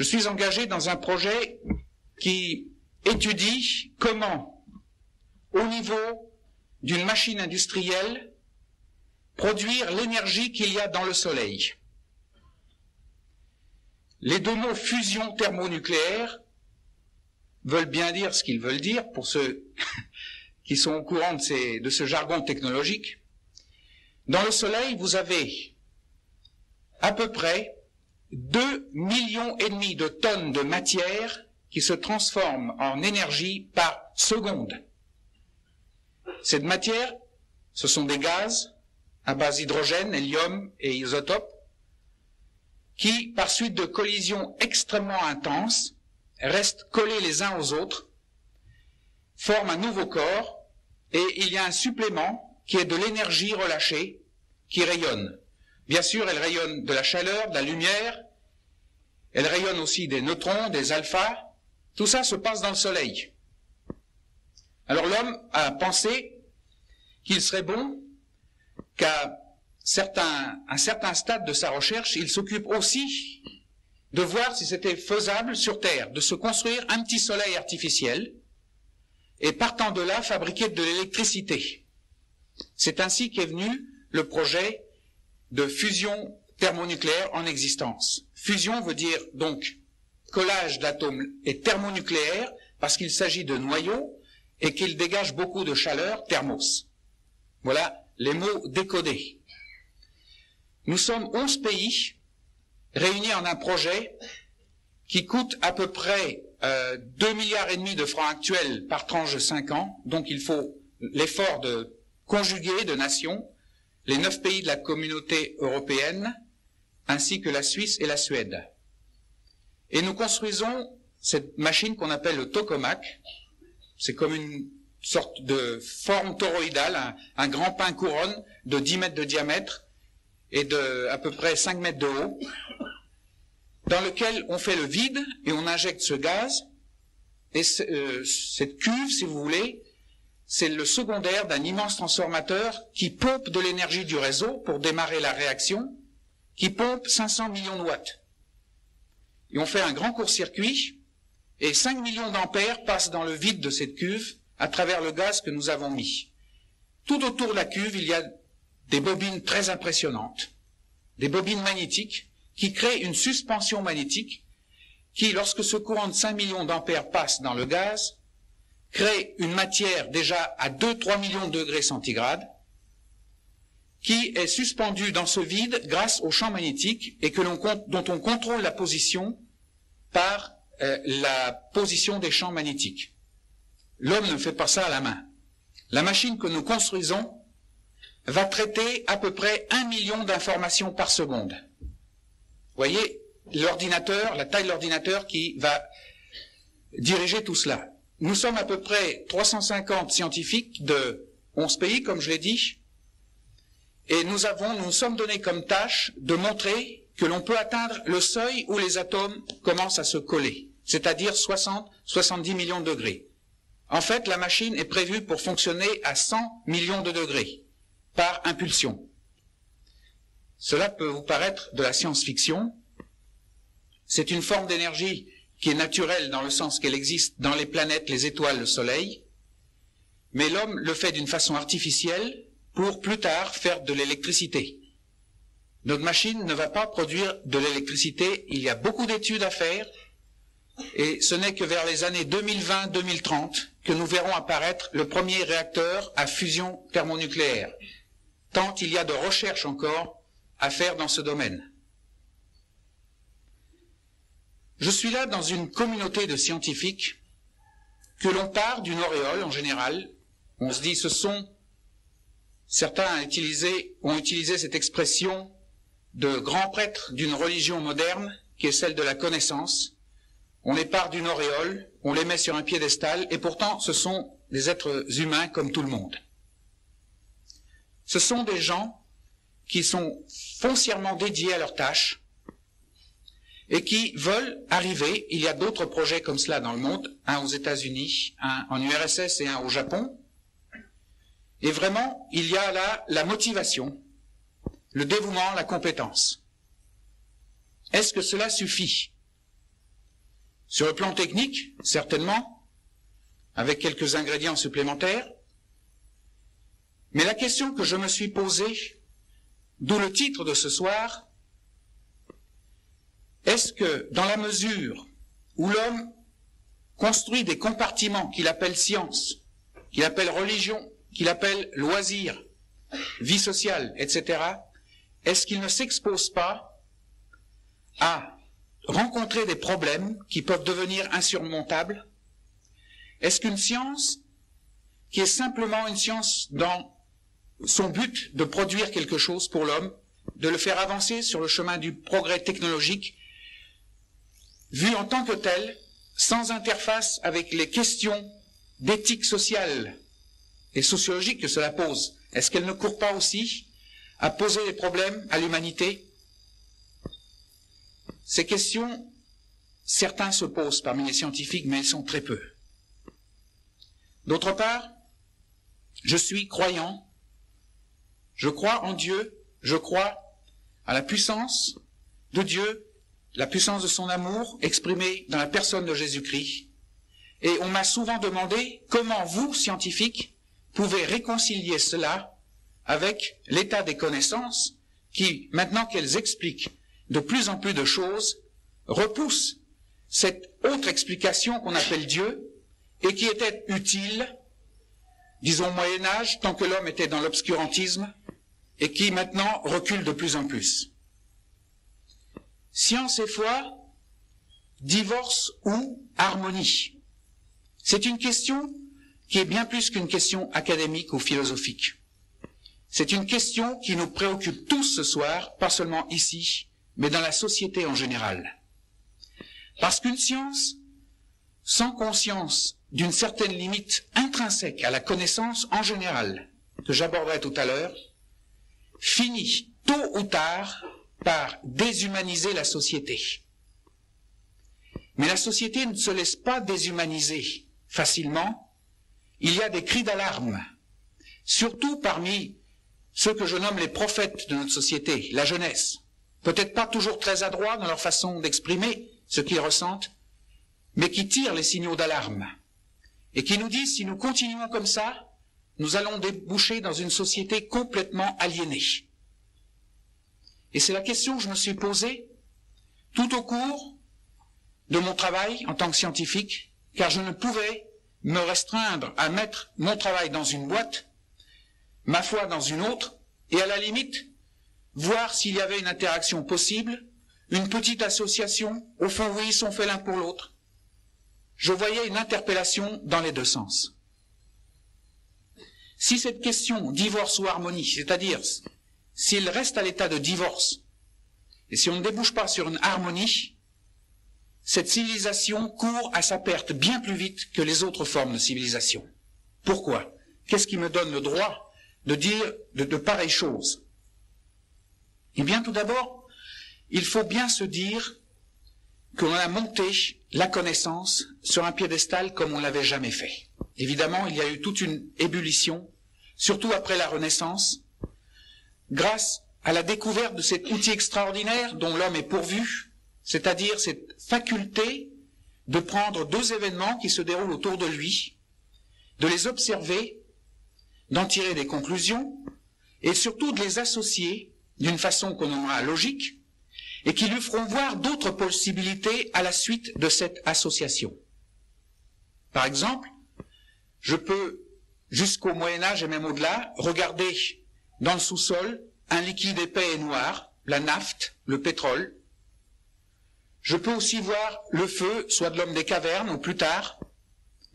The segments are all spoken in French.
je suis engagé dans un projet qui étudie comment, au niveau d'une machine industrielle, produire l'énergie qu'il y a dans le Soleil. Les deux mots fusion thermonucléaire veulent bien dire ce qu'ils veulent dire pour ceux qui sont au courant de ce jargon technologique. Dans le Soleil, vous avez à peu près 2,5 millions de tonnes de matière qui se transforment en énergie par seconde. Cette matière, ce sont des gaz à base d'hydrogène, hélium et isotopes qui, par suite de collisions extrêmement intenses, restent collés les uns aux autres, forment un nouveau corps, et il y a un supplément qui est de l'énergie relâchée qui rayonne. Bien sûr, elle rayonne de la chaleur, de la lumière, elle rayonne aussi des neutrons, des alphas, tout ça se passe dans le Soleil. Alors l'homme a pensé qu'il serait bon qu'à un certain stade de sa recherche, il s'occupe aussi de voir si c'était faisable sur Terre, de se construire un petit soleil artificiel et partant de là, fabriquer de l'électricité. C'est ainsi qu'est venu le projet de fusion thermonucléaire en existence. Fusion veut dire donc collage d'atomes et thermonucléaire parce qu'il s'agit de noyaux et qu'ils dégagent beaucoup de chaleur, thermos. Voilà les mots décodés. Nous sommes 11 pays réunis en un projet qui coûte à peu près 2,5 milliards de francs actuels par tranche de 5 ans. Donc il faut l'effort de conjuguer de nations, les 9 pays de la communauté européenne, ainsi que la Suisse et la Suède. Et nous construisons cette machine qu'on appelle le tokamak. C'est comme une sorte de forme toroïdale, un grand pain couronne de 10 mètres de diamètre et de à peu près 5 mètres de haut, dans lequel on fait le vide et on injecte ce gaz. Et cette cuve, si vous voulez, c'est le secondaire d'un immense transformateur qui pompe de l'énergie du réseau pour démarrer la réaction, qui pompe 500 millions de watts. Et on fait un grand court-circuit, et 5 millions d'ampères passent dans le vide de cette cuve à travers le gaz que nous avons mis. Tout autour de la cuve, il y a des bobines très impressionnantes, des bobines magnétiques, qui créent une suspension magnétique qui, lorsque ce courant de 5 millions d'ampères passe dans le gaz, crée une matière déjà à 2-3 millions de degrés centigrades, qui est suspendue dans ce vide grâce au champ magnétique et dont on contrôle la position par la position des champs magnétiques. L'homme ne fait pas ça à la main. La machine que nous construisons va traiter à peu près 1 million d'informations par seconde. Vous voyez, l'ordinateur, la taille de l'ordinateur qui va diriger tout cela. Nous sommes à peu près 350 scientifiques de 11 pays, comme je l'ai dit, et nous nous sommes donnés comme tâche de montrer que l'on peut atteindre le seuil où les atomes commencent à se coller, c'est-à-dire 60-70 millions de degrés. En fait, la machine est prévue pour fonctionner à 100 millions de degrés par impulsion. Cela peut vous paraître de la science-fiction. C'est une forme d'énergie qui est naturelle dans le sens qu'elle existe dans les planètes, les étoiles, le Soleil, mais l'homme le fait d'une façon artificielle pour plus tard faire de l'électricité. Notre machine ne va pas produire de l'électricité, il y a beaucoup d'études à faire, et ce n'est que vers les années 2020-2030 que nous verrons apparaître le premier réacteur à fusion thermonucléaire, tant il y a de recherches encore à faire dans ce domaine. Je suis là dans une communauté de scientifiques que l'on part d'une auréole en général. On se dit, certains ont utilisé cette expression de grands prêtres d'une religion moderne qui est celle de la connaissance. On les part d'une auréole, on les met sur un piédestal, et pourtant ce sont des êtres humains comme tout le monde. Ce sont des gens qui sont foncièrement dédiés à leur tâche et qui veulent arriver, il y a d'autres projets comme cela dans le monde, un aux États-Unis, un en URSS et un au Japon, et vraiment, il y a là la motivation, le dévouement, la compétence. Est-ce que cela suffit? Sur le plan technique, certainement, avec quelques ingrédients supplémentaires. Mais la question que je me suis posée, d'où le titre de ce soir, est-ce que dans la mesure où l'homme construit des compartiments qu'il appelle science, qu'il appelle religion, qu'il appelle loisir, vie sociale, etc., est-ce qu'il ne s'expose pas à rencontrer des problèmes qui peuvent devenir insurmontables? Est-ce qu'une science, qui est simplement une science dans son but de produire quelque chose pour l'homme, de le faire avancer sur le chemin du progrès technologique, vue en tant que telle, sans interface avec les questions d'éthique sociale et sociologique que cela pose, est-ce qu'elle ne court pas aussi à poser des problèmes à l'humanité? Ces questions, certains se posent parmi les scientifiques, mais elles sont très peu. D'autre part, je suis croyant, je crois en Dieu, je crois à la puissance de Dieu, la puissance de son amour exprimée dans la personne de Jésus-Christ. Et on m'a souvent demandé comment vous, scientifiques, pouvez réconcilier cela avec l'état des connaissances qui, maintenant qu'elles expliquent de plus en plus de choses, repoussent cette autre explication qu'on appelle Dieu et qui était utile, disons au Moyen-Âge, tant que l'homme était dans l'obscurantisme et qui maintenant recule de plus en plus. Science et foi, divorce ou harmonie? C'est une question qui est bien plus qu'une question académique ou philosophique. C'est une question qui nous préoccupe tous ce soir, pas seulement ici, mais dans la société en général. Parce qu'une science, sans conscience d'une certaine limite intrinsèque à la connaissance en général, que j'aborderai tout à l'heure, finit tôt ou tard par déshumaniser la société. Mais la société ne se laisse pas déshumaniser facilement. Il y a des cris d'alarme, surtout parmi ceux que je nomme les prophètes de notre société, la jeunesse, peut-être pas toujours très adroits dans leur façon d'exprimer ce qu'ils ressentent, mais qui tirent les signaux d'alarme et qui nous disent, si nous continuons comme ça, nous allons déboucher dans une société complètement aliénée. Et c'est la question que je me suis posée tout au cours de mon travail en tant que scientifique, car je ne pouvais me restreindre à mettre mon travail dans une boîte, ma foi dans une autre, et à la limite, voir s'il y avait une interaction possible, une petite association, au fond oui, ils sont faits l'un pour l'autre. Je voyais une interpellation dans les deux sens. Si cette question divorce ou harmonie, c'est-à-dire s'il reste à l'état de divorce, et si on ne débouche pas sur une harmonie, cette civilisation court à sa perte bien plus vite que les autres formes de civilisation. Pourquoi? Qu'est-ce qui me donne le droit de dire de pareilles choses? Eh bien, tout d'abord, il faut bien se dire qu'on a monté la connaissance sur un piédestal comme on ne l'avait jamais fait. Évidemment, il y a eu toute une ébullition, surtout après la Renaissance, grâce à la découverte de cet outil extraordinaire dont l'homme est pourvu, c'est-à-dire cette faculté de prendre deux événements qui se déroulent autour de lui, de les observer, d'en tirer des conclusions, et surtout de les associer d'une façon qu'on nommera logique, et qui lui feront voir d'autres possibilités à la suite de cette association. Par exemple, je peux, jusqu'au Moyen-Âge et même au-delà, regarder dans le sous-sol un liquide épais et noir, la naphte, le pétrole. Je peux aussi voir le feu, soit de l'homme des cavernes ou plus tard,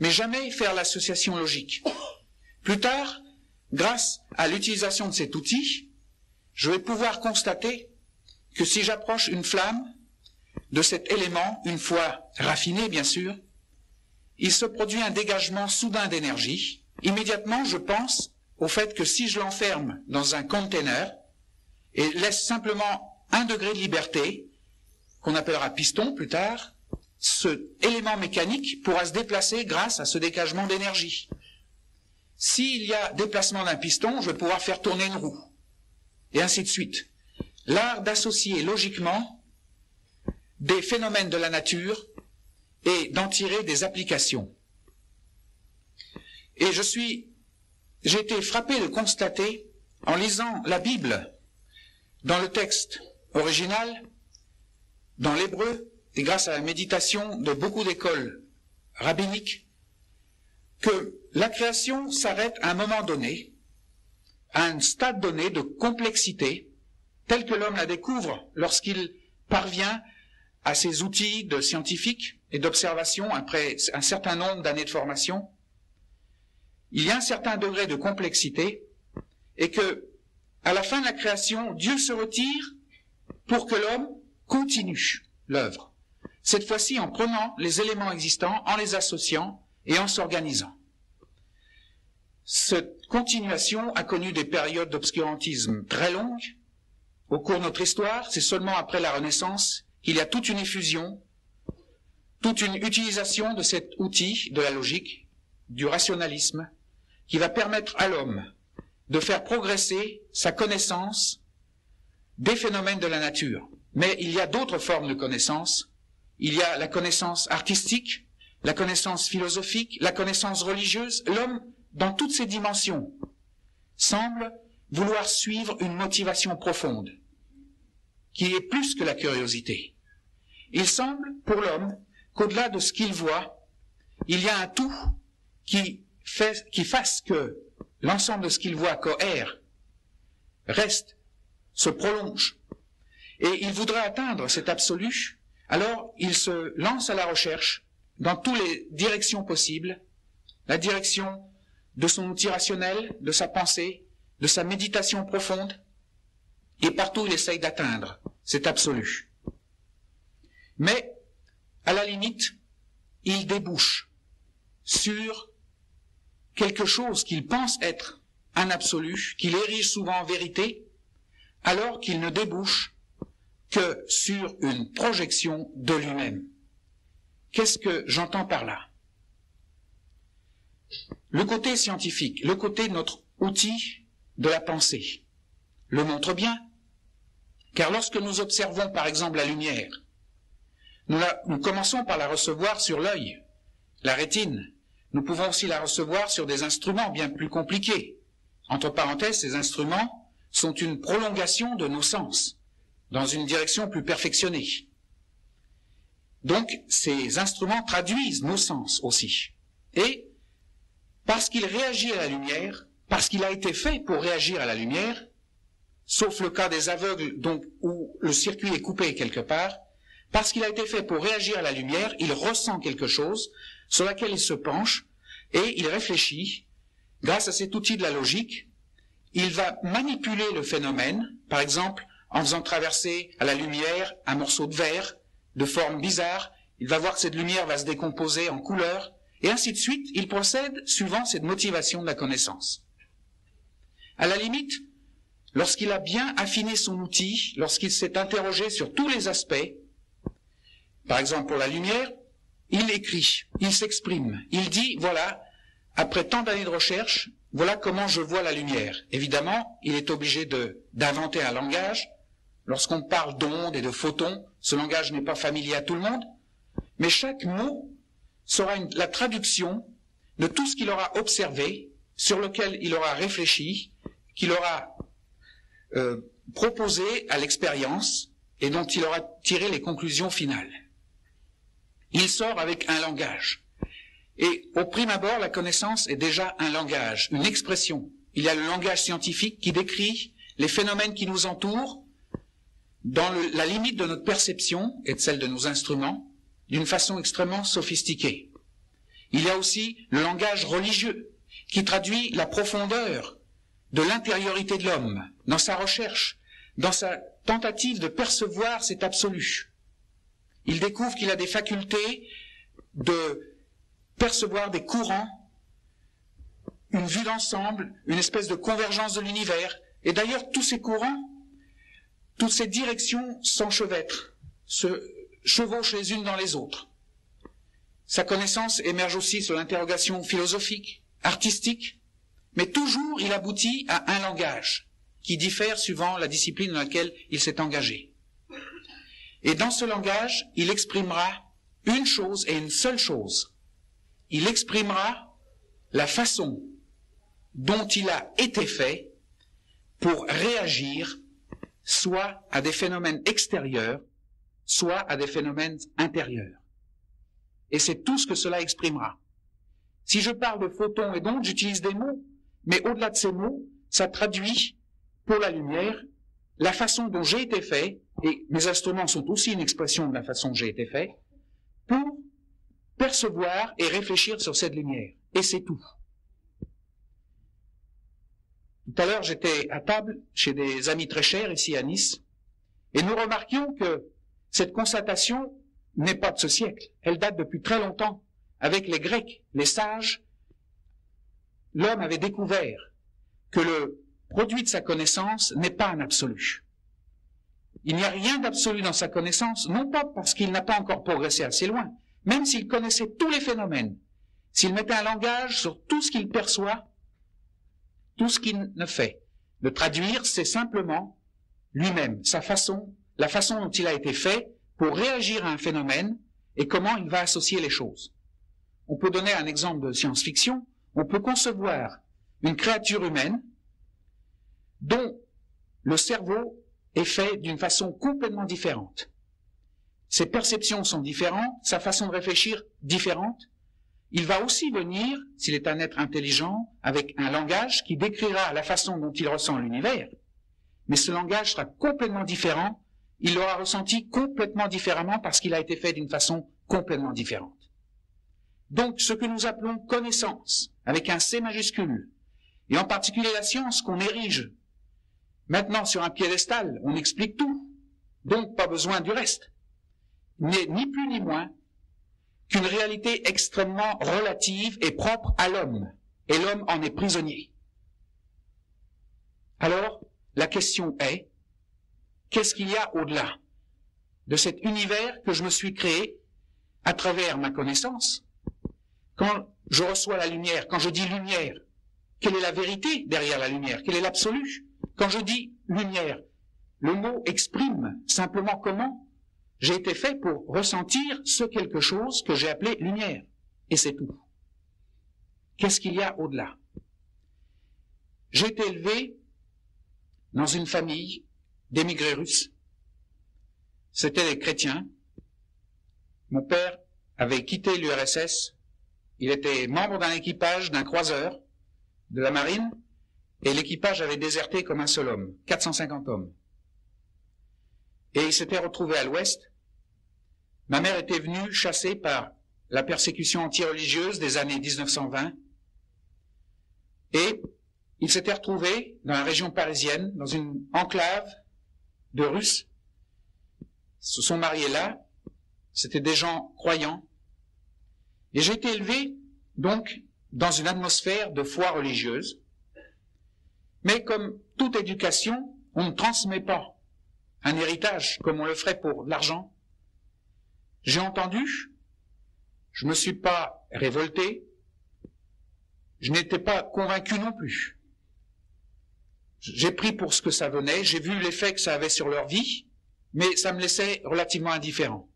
mais jamais faire l'association logique. Plus tard, grâce à l'utilisation de cet outil, je vais pouvoir constater que si j'approche une flamme de cet élément, une fois raffiné bien sûr, il se produit un dégagement soudain d'énergie. Immédiatement, je pense au fait que si je l'enferme dans un container et laisse simplement 1 degré de liberté, qu'on appellera piston plus tard, ce élément mécanique pourra se déplacer grâce à ce dégagement d'énergie. S'il y a déplacement d'un piston, je vais pouvoir faire tourner une roue, et ainsi de suite. L'art d'associer logiquement des phénomènes de la nature et d'en tirer des applications. Et j'ai été frappé de constater, en lisant la Bible, dans le texte original, dans l'hébreu, et grâce à la méditation de beaucoup d'écoles rabbiniques, que la création s'arrête à un moment donné, à un stade donné de complexité, tel que l'homme la découvre lorsqu'il parvient à ses outils de scientifique et d'observation après un certain nombre d'années de formation. Il y a un certain degré de complexité et que, à la fin de la création, Dieu se retire pour que l'homme continue l'œuvre. Cette fois-ci en prenant les éléments existants, en les associant et en s'organisant. Cette continuation a connu des périodes d'obscurantisme très longues. Au cours de notre histoire, c'est seulement après la Renaissance qu'il y a toute une effusion, toute une utilisation de cet outil de la logique, du rationalisme, qui va permettre à l'homme de faire progresser sa connaissance des phénomènes de la nature. Mais il y a d'autres formes de connaissance. Il y a la connaissance artistique, la connaissance philosophique, la connaissance religieuse. L'homme, dans toutes ces dimensions, semble vouloir suivre une motivation profonde, qui est plus que la curiosité. Il semble, pour l'homme, qu'au-delà de ce qu'il voit, il y a un tout qui fasse que l'ensemble de ce qu'il voit cohère, reste, se prolonge. Et il voudrait atteindre cet absolu, alors il se lance à la recherche dans toutes les directions possibles, la direction de son outil rationnel, de sa pensée, de sa méditation profonde, et partout il essaye d'atteindre cet absolu. Mais, à la limite, il débouche sur quelque chose qu'il pense être un absolu, qu'il érige souvent en vérité, alors qu'il ne débouche que sur une projection de lui-même. Qu'est-ce que j'entends par là? Le côté scientifique, le côté de notre outil de la pensée, le montre bien, car lorsque nous observons par exemple la lumière, nous commençons par la recevoir sur l'œil, la rétine. Nous pouvons aussi la recevoir sur des instruments bien plus compliqués. Entre parenthèses, ces instruments sont une prolongation de nos sens, dans une direction plus perfectionnée. Donc, ces instruments traduisent nos sens aussi. Et, parce qu'il réagit à la lumière, parce qu'il a été fait pour réagir à la lumière, sauf le cas des aveugles donc, où le circuit est coupé quelque part, parce qu'il a été fait pour réagir à la lumière, il ressent quelque chose sur laquelle il se penche et il réfléchit. Grâce à cet outil de la logique, il va manipuler le phénomène, par exemple en faisant traverser à la lumière un morceau de verre de forme bizarre. Il va voir que cette lumière va se décomposer en couleurs et ainsi de suite. Il procède suivant cette motivation de la connaissance. À la limite, lorsqu'il a bien affiné son outil, lorsqu'il s'est interrogé sur tous les aspects, par exemple pour la lumière, il écrit, il s'exprime, il dit, voilà, après tant d'années de recherche, voilà comment je vois la lumière. Évidemment, il est obligé d'inventer un langage. Lorsqu'on parle d'ondes et de photons, ce langage n'est pas familier à tout le monde, mais chaque mot sera la traduction de tout ce qu'il aura observé, sur lequel il aura réfléchi, qu'il aura proposé à l'expérience et dont il aura tiré les conclusions finales. Il sort avec un langage. Et au prime abord, la connaissance est déjà un langage, une expression. Il y a le langage scientifique qui décrit les phénomènes qui nous entourent dans la limite de notre perception et de celle de nos instruments, d'une façon extrêmement sophistiquée. Il y a aussi le langage religieux qui traduit la profondeur de l'intériorité de l'homme, dans sa recherche, dans sa tentative de percevoir cet absolu. Il découvre qu'il a des facultés de percevoir des courants, une vue d'ensemble, une espèce de convergence de l'univers. Et d'ailleurs, tous ces courants, toutes ces directions s'enchevêtrent, se chevauchent les unes dans les autres. Sa connaissance émerge aussi sur l'interrogation philosophique, artistique, mais toujours il aboutit à un langage qui diffère suivant la discipline dans laquelle il s'est engagé. Et dans ce langage, il exprimera une chose et une seule chose. Il exprimera la façon dont il a été fait pour réagir soit à des phénomènes extérieurs, soit à des phénomènes intérieurs. Et c'est tout ce que cela exprimera. Si je parle de photons et d'ondes, j'utilise des mots, mais au-delà de ces mots, ça traduit pour la lumière la façon dont j'ai été fait, et mes instruments sont aussi une expression de la façon dont j'ai été fait, pour percevoir et réfléchir sur cette lumière. Et c'est tout. Tout à l'heure, j'étais à table chez des amis très chers ici à Nice, et nous remarquions que cette constatation n'est pas de ce siècle. Elle date depuis très longtemps. Avec les Grecs, les sages, l'homme avait découvert que le produit de sa connaissance n'est pas un absolu. Il n'y a rien d'absolu dans sa connaissance, non pas parce qu'il n'a pas encore progressé assez loin, même s'il connaissait tous les phénomènes, s'il mettait un langage sur tout ce qu'il perçoit, tout ce qu'il ne fait. Le traduire, c'est simplement lui-même, sa façon, la façon dont il a été fait pour réagir à un phénomène et comment il va associer les choses. On peut donner un exemple de science-fiction. On peut concevoir une créature humaine dont le cerveau est fait d'une façon complètement différente. Ses perceptions sont différentes, sa façon de réfléchir différente. Il va aussi venir, s'il est un être intelligent, avec un langage qui décrira la façon dont il ressent l'univers. Mais ce langage sera complètement différent. Il l'aura ressenti complètement différemment parce qu'il a été fait d'une façon complètement différente. Donc, ce que nous appelons connaissance, avec un C majuscule, et en particulier la science qu'on érige maintenant sur un piédestal, on explique tout, donc pas besoin du reste, n'est ni plus ni moins qu'une réalité extrêmement relative et propre à l'homme, et l'homme en est prisonnier. Alors, la question est, qu'est-ce qu'il y a au-delà de cet univers que je me suis créé à travers ma connaissance? Quand je reçois la lumière, quand je dis lumière, quelle est la vérité derrière la lumière? Quel est l'absolu? Quand je dis lumière, le mot exprime simplement comment j'ai été fait pour ressentir ce quelque chose que j'ai appelé lumière. Et c'est tout. Qu'est-ce qu'il y a au-delà? J'ai été élevé dans une famille d'émigrés russes. C'étaient des chrétiens. Mon père avait quitté l'URSS. Il était membre d'un équipage d'un croiseur de la marine et l'équipage avait déserté comme un seul homme, 450 hommes. Et il s'était retrouvé à l'ouest. Ma mère était venue chassée par la persécution anti-religieuse des années 1920 et il s'était retrouvé dans la région parisienne, dans une enclave de Russes. Se sont mariés là, c'était des gens croyants. Et j'ai été élevé, donc, dans une atmosphère de foi religieuse. Mais comme toute éducation, on ne transmet pas un héritage comme on le ferait pour l'argent. J'ai entendu, je ne me suis pas révolté, je n'étais pas convaincu non plus. J'ai pris pour ce que ça venait, j'ai vu l'effet que ça avait sur leur vie, mais ça me laissait relativement indifférent.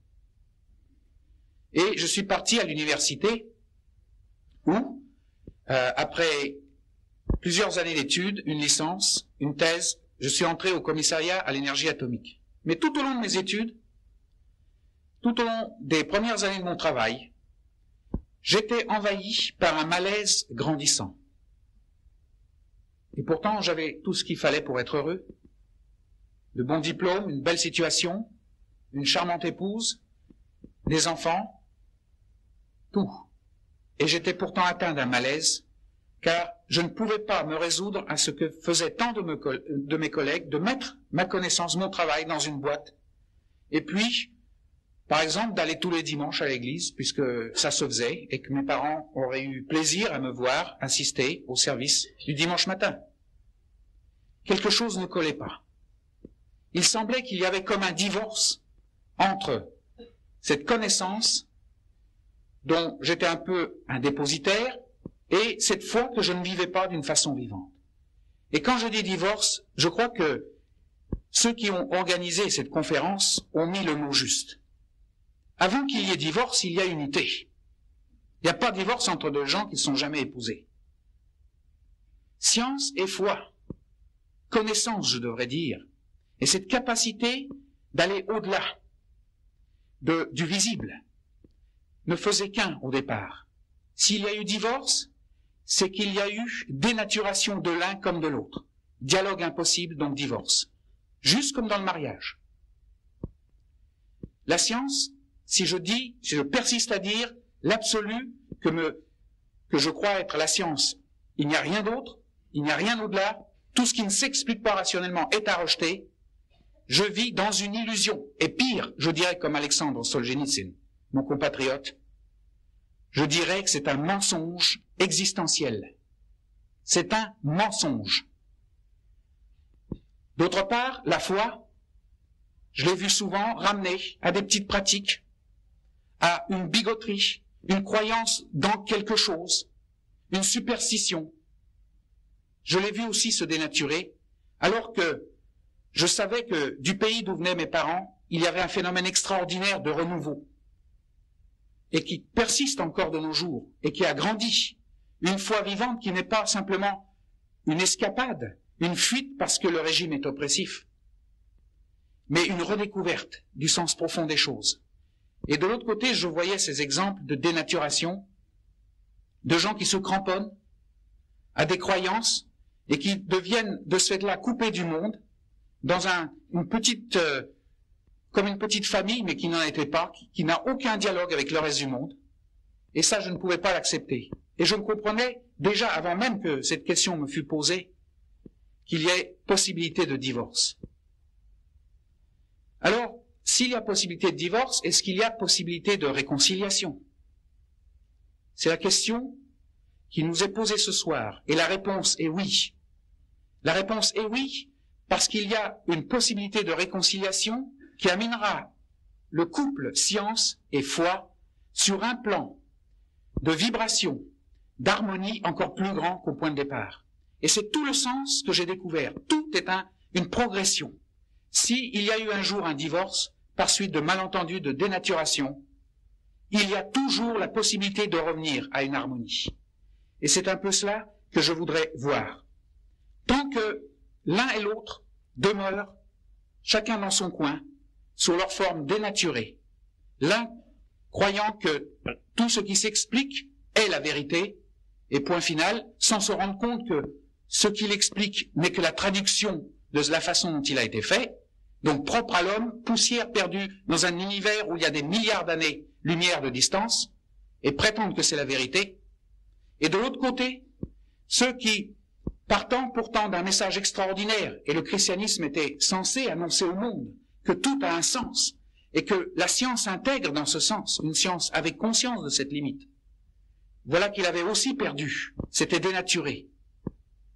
Et je suis parti à l'université où, après plusieurs années d'études, une licence, une thèse, je suis entré au commissariat à l'énergie atomique. Mais tout au long de mes études, tout au long des premières années de mon travail, j'étais envahi par un malaise grandissant. Et pourtant, j'avais tout ce qu'il fallait pour être heureux. De bons diplômes, une belle situation, une charmante épouse, des enfants, tout. Et j'étais pourtant atteint d'un malaise, car je ne pouvais pas me résoudre à ce que faisaient tant de mes collègues, de mettre ma connaissance, mon travail dans une boîte. Et puis, par exemple, d'aller tous les dimanches à l'église, puisque ça se faisait, et que mes parents auraient eu plaisir à me voir assister au service du dimanche matin. Quelque chose ne collait pas. Il semblait qu'il y avait comme un divorce entre cette connaissance dont j'étais un peu un dépositaire et cette foi que je ne vivais pas d'une façon vivante. Et quand je dis divorce, je crois que ceux qui ont organisé cette conférence ont mis le mot juste. avant qu'il y ait divorce, il y a unité. Il n'y a pas de divorce entre deux gens qui ne sont jamais épousés. Science et foi, connaissance, je devrais dire, et cette capacité d'aller au-delà du visible ne faisait qu'un au départ. S'il y a eu divorce, c'est qu'il y a eu dénaturation de l'un comme de l'autre. Dialogue impossible, donc divorce. Juste comme dans le mariage. La science, si je persiste à dire l'absolu que je crois être la science, il n'y a rien d'autre, il n'y a rien au-delà, tout ce qui ne s'explique pas rationnellement est à rejeter, je vis dans une illusion. Et pire, je dirais comme Alexandre Solzhenitsyn, mon compatriote, je dirais que c'est un mensonge existentiel. C'est un mensonge. D'autre part, la foi, je l'ai vu souvent ramenée à des petites pratiques, à une bigoterie, une croyance dans quelque chose, une superstition. Je l'ai vu aussi se dénaturer, alors que je savais que du pays d'où venaient mes parents, il y avait un phénomène extraordinaire de renouveau, et qui persiste encore de nos jours, et qui a grandi. Une foi vivante qui n'est pas simplement une escapade, une fuite parce que le régime est oppressif, mais une redécouverte du sens profond des choses. Et de l'autre côté, je voyais ces exemples de dénaturation, de gens qui se cramponnent à des croyances et qui deviennent de ce fait-là coupés du monde, dans comme une petite famille, mais qui n'en était pas, qui n'a aucun dialogue avec le reste du monde. Et ça, je ne pouvais pas l'accepter. Et je me comprenais déjà, avant même que cette question me fût posée, qu'il y ait possibilité de divorce. Alors, s'il y a possibilité de divorce, est-ce qu'il y a possibilité de réconciliation? C'est la question qui nous est posée ce soir. Et la réponse est oui. La réponse est oui, parce qu'il y a une possibilité de réconciliation qui amènera le couple science et foi sur un plan de vibration, d'harmonie encore plus grand qu'au point de départ. Et c'est tout le sens que j'ai découvert. Tout est une progression. S'il y a eu un jour un divorce, par suite de malentendus, de dénaturation, il y a toujours la possibilité de revenir à une harmonie. Et c'est un peu cela que je voudrais voir. Tant que l'un et l'autre demeurent, chacun dans son coin, sous leur forme dénaturée, l'un croyant que tout ce qui s'explique est la vérité, et point final, sans se rendre compte que ce qu'il explique n'est que la traduction de la façon dont il a été fait, donc propre à l'homme, poussière perdue dans un univers où il y a des milliards d'années-lumière de distance, et prétendent que c'est la vérité. Et de l'autre côté, ceux qui, partant pourtant d'un message extraordinaire, et le christianisme était censé annoncer au monde que tout a un sens, et que la science intègre dans ce sens, une science avec conscience de cette limite, voilà qu'il avait aussi perdu, s'était dénaturé.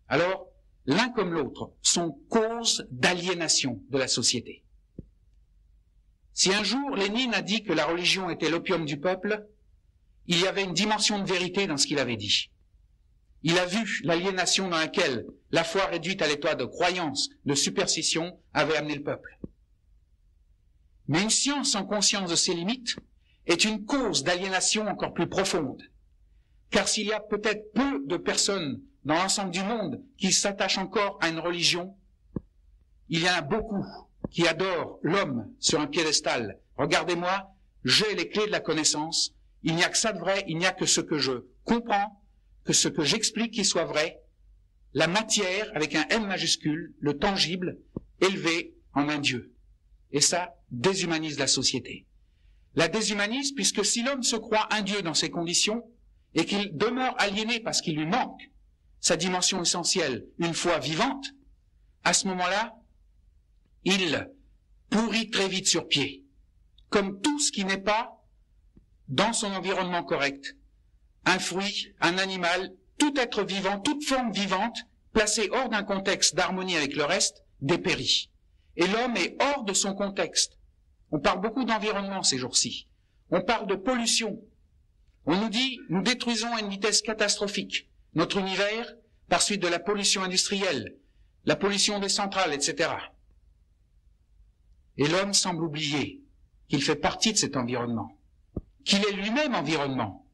Alors, l'un comme l'autre sont cause d'aliénation de la société. Si un jour Lénine a dit que la religion était l'opium du peuple, il y avait une dimension de vérité dans ce qu'il avait dit. Il a vu l'aliénation dans laquelle la foi réduite à l'état de croyance, de superstition, avait amené le peuple. Mais une science en conscience de ses limites est une cause d'aliénation encore plus profonde. Car s'il y a peut-être peu de personnes dans l'ensemble du monde qui s'attachent encore à une religion, il y en a beaucoup qui adorent l'homme sur un piédestal. Regardez-moi, j'ai les clés de la connaissance, il n'y a que ça de vrai, il n'y a que ce que je comprends, que ce que j'explique qui soit vrai, la matière avec un M majuscule, le tangible, élevé en un Dieu. Et ça déshumanise la société. La déshumanise puisque si l'homme se croit un Dieu dans ces conditions et qu'il demeure aliéné parce qu'il lui manque sa dimension essentielle, une foi vivante, à ce moment-là, il pourrit très vite sur pied, comme tout ce qui n'est pas dans son environnement correct. Un fruit, un animal, tout être vivant, toute forme vivante, placée hors d'un contexte d'harmonie avec le reste, dépérit. Et l'homme est hors de son contexte. On parle beaucoup d'environnement ces jours-ci. On parle de pollution. On nous dit, nous détruisons à une vitesse catastrophique notre univers par suite de la pollution industrielle, la pollution des centrales, etc. Et l'homme semble oublier qu'il fait partie de cet environnement, qu'il est lui-même environnement.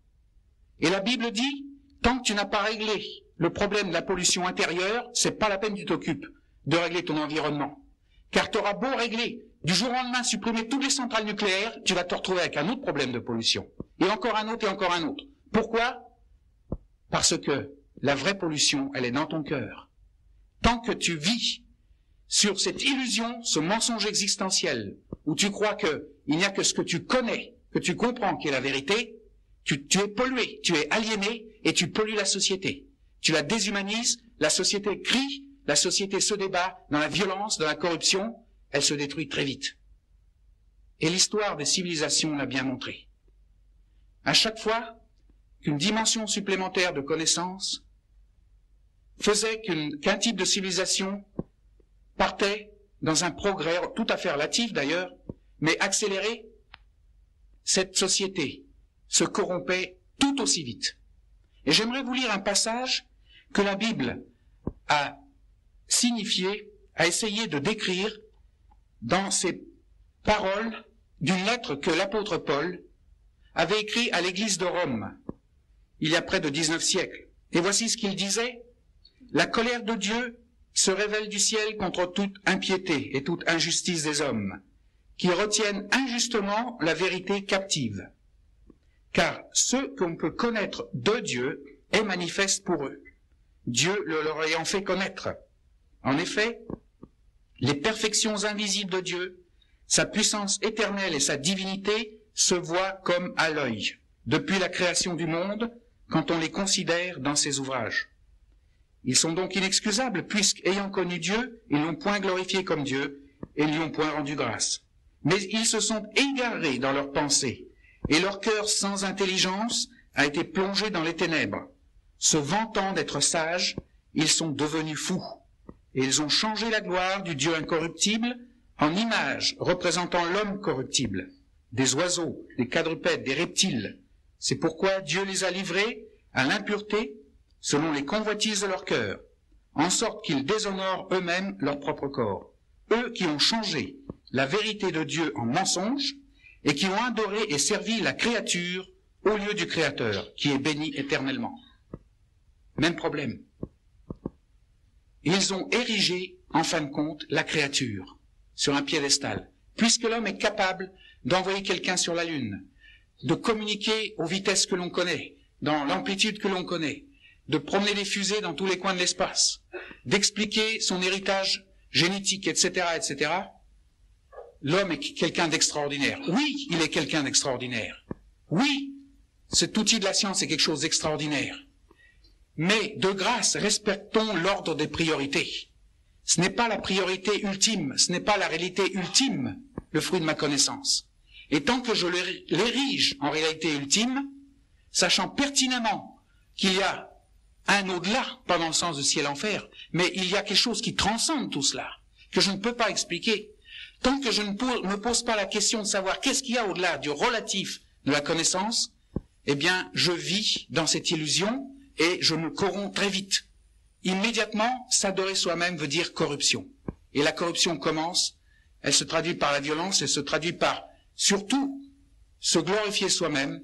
Et la Bible dit, tant que tu n'as pas réglé le problème de la pollution intérieure, c'est pas la peine que tu t'occupes de régler ton environnement. Car tu auras beau régler, du jour au lendemain, supprimer toutes les centrales nucléaires, tu vas te retrouver avec un autre problème de pollution. Et encore un autre et encore un autre. Pourquoi? Parce que la vraie pollution, elle est dans ton cœur. Tant que tu vis sur cette illusion, ce mensonge existentiel, où tu crois qu'il n'y a que ce que tu connais, que tu comprends qui est la vérité, tu es pollué, tu es aliéné et tu pollues la société. Tu la déshumanises, la société crie, la société se débat dans la violence, dans la corruption, elle se détruit très vite. Et l'histoire des civilisations l'a bien montré. À chaque fois qu'une dimension supplémentaire de connaissance faisait qu'un type de civilisation partait dans un progrès tout à fait relatif d'ailleurs, mais accéléré, cette société se corrompait tout aussi vite. Et j'aimerais vous lire un passage que la Bible a signifié, a essayé de décrire dans ces paroles d'une lettre que l'apôtre Paul avait écrite à l'église de Rome, il y a près de 19 siècles. Et voici ce qu'il disait: « La colère de Dieu se révèle du ciel contre toute impiété et toute injustice des hommes, qui retiennent injustement la vérité captive. Car ce qu'on peut connaître de Dieu est manifeste pour eux, Dieu le leur ayant fait connaître. En effet, les perfections invisibles de Dieu, sa puissance éternelle et sa divinité se voient comme à l'œil, depuis la création du monde, quand on les considère dans ses ouvrages. Ils sont donc inexcusables, puisqu'ayant connu Dieu, ils n'ont point glorifié comme Dieu, et ne lui ont point rendu grâce. Mais ils se sont égarés dans leurs pensées, et leur cœur sans intelligence a été plongé dans les ténèbres. Se vantant d'être sages, ils sont devenus fous, et ils ont changé la gloire du Dieu incorruptible en image représentant l'homme corruptible, des oiseaux, des quadrupèdes, des reptiles. C'est pourquoi Dieu les a livrés à l'impureté selon les convoitises de leur cœur, en sorte qu'ils déshonorent eux-mêmes leur propre corps. Eux qui ont changé la vérité de Dieu en mensonge et qui ont adoré et servi la créature au lieu du Créateur, qui est béni éternellement. » Même problème. Ils ont érigé, en fin de compte, la créature sur un piédestal, puisque l'homme est capable d'envoyer quelqu'un sur la Lune, de communiquer aux vitesses que l'on connaît, dans l'amplitude que l'on connaît, de promener des fusées dans tous les coins de l'espace, d'expliquer son héritage génétique, etc., etc., l'homme est quelqu'un d'extraordinaire. Oui, il est quelqu'un d'extraordinaire. Oui, cet outil de la science est quelque chose d'extraordinaire. Mais, de grâce, respectons l'ordre des priorités. Ce n'est pas la priorité ultime, ce n'est pas la réalité ultime, le fruit de ma connaissance. Et tant que je l'érige en réalité ultime, sachant pertinemment qu'il y a un au-delà, pas dans le sens de ciel-enfer, mais il y a quelque chose qui transcende tout cela, que je ne peux pas expliquer. Tant que je ne me pose pas la question de savoir qu'est-ce qu'il y a au-delà du relatif de la connaissance, eh bien, je vis dans cette illusion et je me corromps très vite. Immédiatement, s'adorer soi-même veut dire corruption. Et la corruption commence, elle se traduit par la violence, elle se traduit par, surtout, se glorifier soi-même,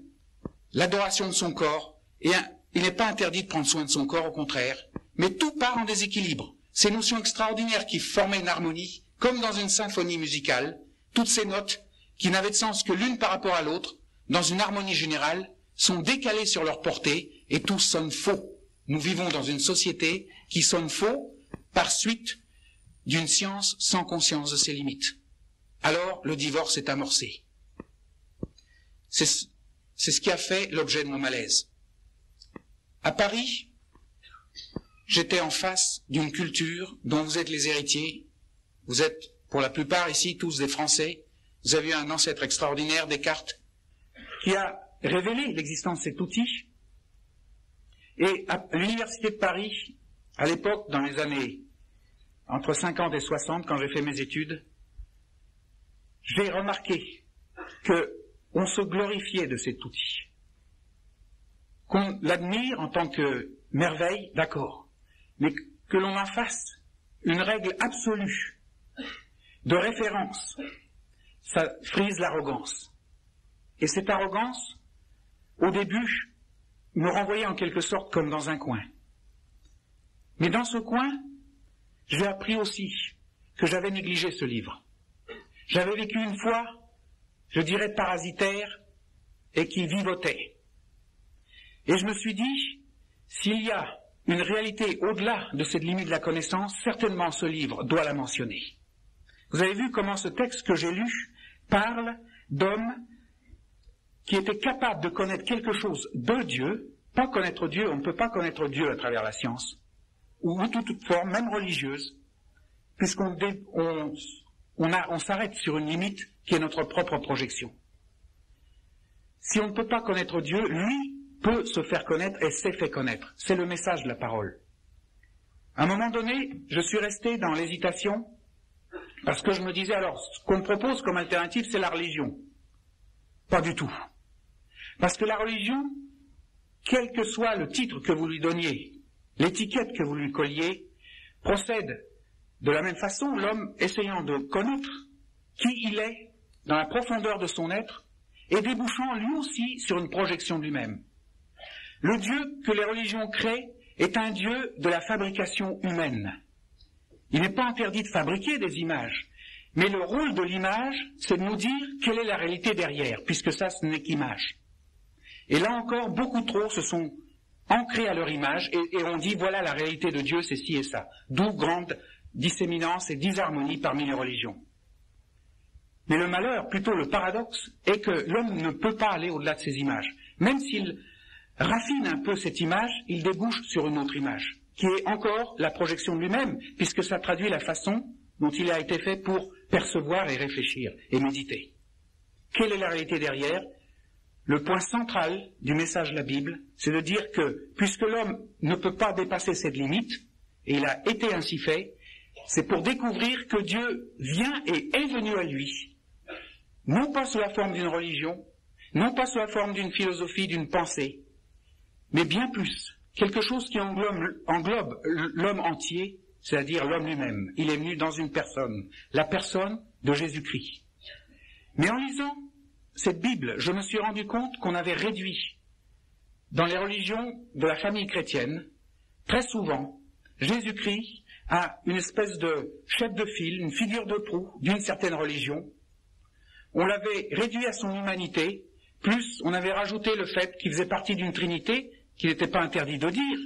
l'adoration de son corps, et il n'est pas interdit de prendre soin de son corps, au contraire, mais tout part en déséquilibre. Ces notions extraordinaires qui formaient une harmonie, comme dans une symphonie musicale, toutes ces notes, qui n'avaient de sens que l'une par rapport à l'autre, dans une harmonie générale, sont décalées sur leur portée, et tout sonne faux. Nous vivons dans une société qui sonne faux par suite d'une science sans conscience de ses limites. Alors, le divorce est amorcé. C'est ce qui a fait l'objet de mon malaise. À Paris, j'étais en face d'une culture dont vous êtes les héritiers. Vous êtes, pour la plupart ici, tous des Français. Vous avez eu un ancêtre extraordinaire, Descartes, qui a révélé l'existence de cet outil. Et à l'université de Paris, à l'époque, dans les années entre 50 et 60, quand j'ai fait mes études, j'ai remarqué qu'on se glorifiait de cet outil. Qu'on l'admire en tant que merveille, d'accord, mais que l'on en fasse une règle absolue de référence ça frise l'arrogance. Et cette arrogance, au début, me renvoyait en quelque sorte comme dans un coin. Mais dans ce coin, j'ai appris aussi que j'avais négligé ce livre. J'avais vécu une foi, je dirais parasitaire, et qui vivotait. Et je me suis dit, s'il y a une réalité au-delà de cette limite de la connaissance, certainement ce livre doit la mentionner. Vous avez vu comment ce texte que j'ai lu parle d'hommes qui étaient capables de connaître quelque chose de Dieu, pas connaître Dieu, on ne peut pas connaître Dieu à travers la science, ou de toute forme, même religieuse, puisqu'on s'arrête sur une limite qui est notre propre projection. Si on ne peut pas connaître Dieu, lui peut se faire connaître et s'est fait connaître. C'est le message de la parole. À un moment donné, je suis resté dans l'hésitation parce que je me disais alors, ce qu'on me propose comme alternative, c'est la religion. Pas du tout. Parce que la religion, quel que soit le titre que vous lui donniez, l'étiquette que vous lui colliez, procède de la même façon, l'homme essayant de connaître qui il est dans la profondeur de son être et débouchant lui aussi sur une projection de lui-même. Le Dieu que les religions créent est un Dieu de la fabrication humaine. Il n'est pas interdit de fabriquer des images, mais le rôle de l'image, c'est de nous dire quelle est la réalité derrière, puisque ça, ce n'est qu'image. Et là encore, beaucoup trop se sont ancrés à leur image et on dit, voilà la réalité de Dieu, c'est ci et ça. D'où grande disséminance et disharmonie parmi les religions. Mais le malheur, plutôt le paradoxe, est que l'homme ne peut pas aller au-delà de ces images. Même s'il raffine un peu cette image, il débouche sur une autre image, qui est encore la projection de lui-même, puisque ça traduit la façon dont il a été fait pour percevoir et réfléchir et méditer. Quelle est la réalité derrière ? Le point central du message de la Bible, c'est de dire que, puisque l'homme ne peut pas dépasser cette limite, et il a été ainsi fait, c'est pour découvrir que Dieu vient et est venu à lui, non pas sous la forme d'une religion, non pas sous la forme d'une philosophie, d'une pensée, mais bien plus, quelque chose qui englobe l'homme entier, c'est-à-dire l'homme lui-même. Il est venu dans une personne, la personne de Jésus-Christ. Mais en lisant cette Bible, je me suis rendu compte qu'on avait réduit, dans les religions de la famille chrétienne, très souvent, Jésus-Christ à une espèce de chef de file, une figure de proue d'une certaine religion. On l'avait réduit à son humanité, plus on avait rajouté le fait qu'il faisait partie d'une trinité, qu'il n'était pas interdit de dire.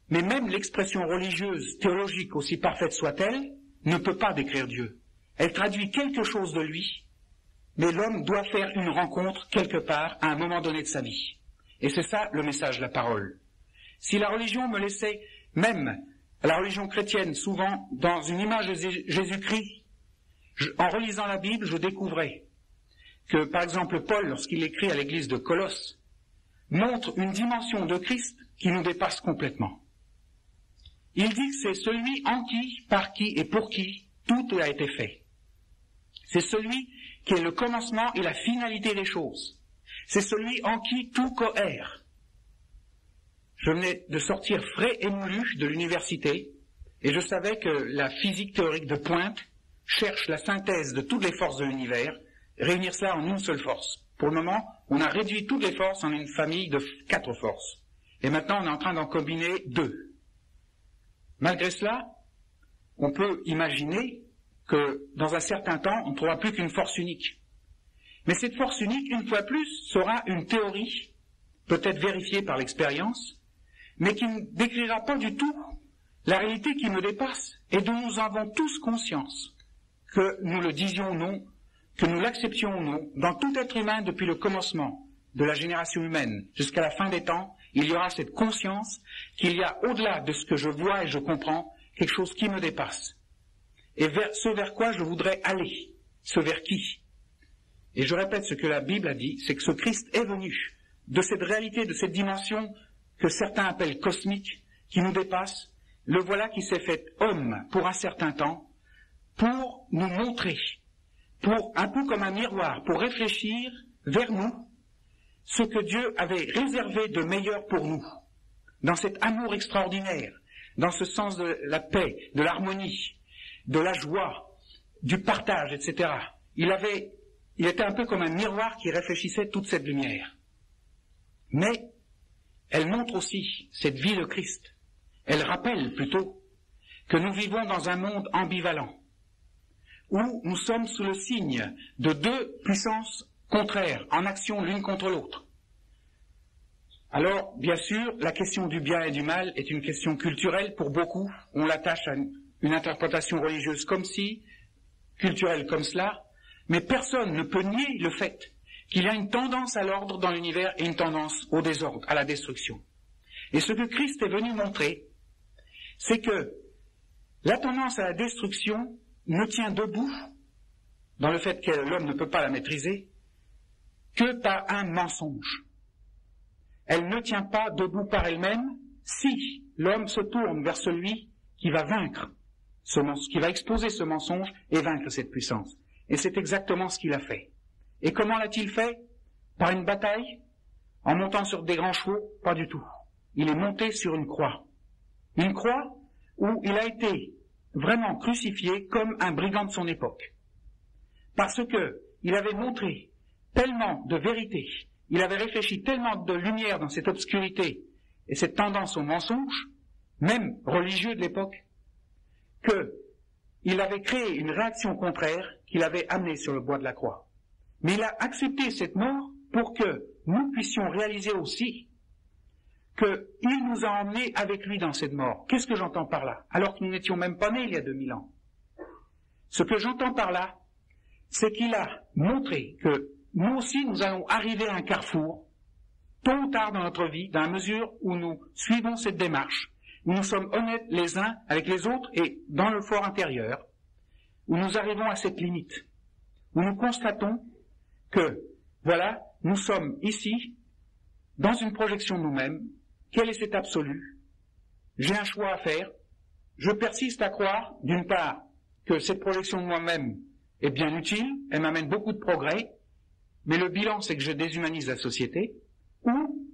Mais même l'expression religieuse, théologique, aussi parfaite soit-elle, ne peut pas décrire Dieu. Elle traduit quelque chose de lui, mais l'homme doit faire une rencontre quelque part à un moment donné de sa vie. Et c'est ça le message de la parole. Si la religion me laissait, même la religion chrétienne, souvent dans une image de Jésus-Christ, en relisant la Bible, je découvrais que, par exemple, Paul, lorsqu'il écrit à l'église de Colosse, montre une dimension de Christ qui nous dépasse complètement. Il dit que c'est celui en qui, par qui et pour qui tout a été fait. C'est celui qui est le commencement et la finalité des choses. C'est celui en qui tout cohère. Je venais de sortir frais et moulu de l'université et je savais que la physique théorique de pointe cherche la synthèse de toutes les forces de l'univers, réunir cela en une seule force. Pour le moment, on a réduit toutes les forces en une famille de 4 forces. Et maintenant, on est en train d'en combiner 2. Malgré cela, on peut imaginer que dans un certain temps, on ne trouvera plus qu'une force unique. Mais cette force unique, une fois plus, sera une théorie, peut-être vérifiée par l'expérience, mais qui ne décrira pas du tout la réalité qui me dépasse et dont nous avons tous conscience, que nous le disions ou non, que nous l'acceptions ou non, dans tout être humain depuis le commencement de la génération humaine jusqu'à la fin des temps, il y aura cette conscience qu'il y a au-delà de ce que je vois et je comprends, quelque chose qui me dépasse. Et ce vers quoi je voudrais aller, ce vers qui. Et je répète ce que la Bible a dit, c'est que ce Christ est venu de cette réalité, de cette dimension que certains appellent cosmique, qui nous dépasse, le voilà qui s'est fait homme pour un certain temps, pour nous montrer, pour un peu comme un miroir, pour réfléchir vers nous ce que Dieu avait réservé de meilleur pour nous, dans cet amour extraordinaire, dans ce sens de la paix, de l'harmonie, de la joie, du partage, etc. il était un peu comme un miroir qui réfléchissait toute cette lumière. Mais elle montre aussi cette vie de Christ. Elle rappelle plutôt que nous vivons dans un monde ambivalent, où nous sommes sous le signe de deux puissances contraires, en action l'une contre l'autre. Alors, bien sûr, la question du bien et du mal est une question culturelle pour beaucoup. On l'attache à une interprétation religieuse comme ci, culturelle comme cela, mais personne ne peut nier le fait qu'il y a une tendance à l'ordre dans l'univers et une tendance au désordre, à la destruction. Et ce que Christ est venu montrer, c'est que la tendance à la destruction ne tient debout, dans le fait que l'homme ne peut pas la maîtriser, que par un mensonge. Elle ne tient pas debout par elle-même si l'homme se tourne vers celui qui va vaincre qui va exposer ce mensonge et vaincre cette puissance. Et c'est exactement ce qu'il a fait. Et comment l'a-t-il fait? Par une bataille? En montant sur des grands chevaux? Pas du tout. Il est monté sur une croix. Une croix où il a été vraiment crucifié comme un brigand de son époque. Parce que il avait montré tellement de vérité, il avait réfléchi tellement de lumière dans cette obscurité et cette tendance au mensonge, même religieux de l'époque, qu'il avait créé une réaction contraire qu'il avait amenée sur le bois de la croix. Mais il a accepté cette mort pour que nous puissions réaliser aussi qu'il nous a emmenés avec lui dans cette mort. Qu'est-ce que j'entends par là? Alors que nous n'étions même pas nés il y a 2000 ans. Ce que j'entends par là, c'est qu'il a montré que nous aussi nous allons arriver à un carrefour, tôt ou tard dans notre vie, dans la mesure où nous suivons cette démarche, où nous sommes honnêtes les uns avec les autres et dans le fort intérieur, où nous arrivons à cette limite, où nous constatons que, voilà, nous sommes ici, dans une projection de nous-mêmes. Quel est cet absolu? J'ai un choix à faire. Je persiste à croire, d'une part, que cette projection de moi-même est bien utile, elle m'amène beaucoup de progrès, mais le bilan, c'est que je déshumanise la société, ou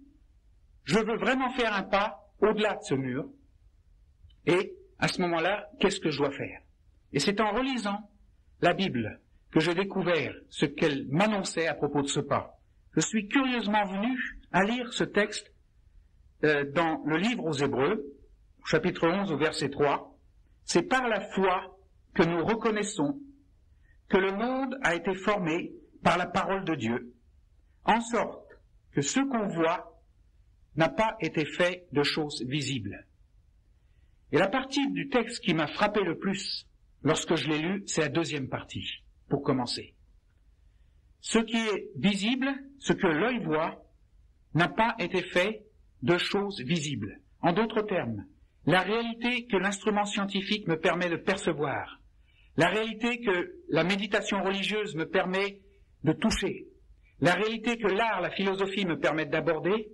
je veux vraiment faire un pas au-delà de ce mur, et à ce moment-là, qu'est-ce que je dois faire? Et c'est en relisant la Bible que j'ai découvert ce qu'elle m'annonçait à propos de ce pas. Je suis curieusement venu à lire ce texte dans le livre aux Hébreux, chapitre 11 au verset 3. C'est par la foi que nous reconnaissons que le monde a été formé par la parole de Dieu, en sorte que ce qu'on voit n'a pas été fait de choses visibles. Et la partie du texte qui m'a frappé le plus lorsque je l'ai lu, c'est la deuxième partie, pour commencer. Ce qui est visible, ce que l'œil voit, n'a pas été fait de choses visibles. En d'autres termes, la réalité que l'instrument scientifique me permet de percevoir, la réalité que la méditation religieuse me permet de toucher, la réalité que l'art, la philosophie me permettent d'aborder,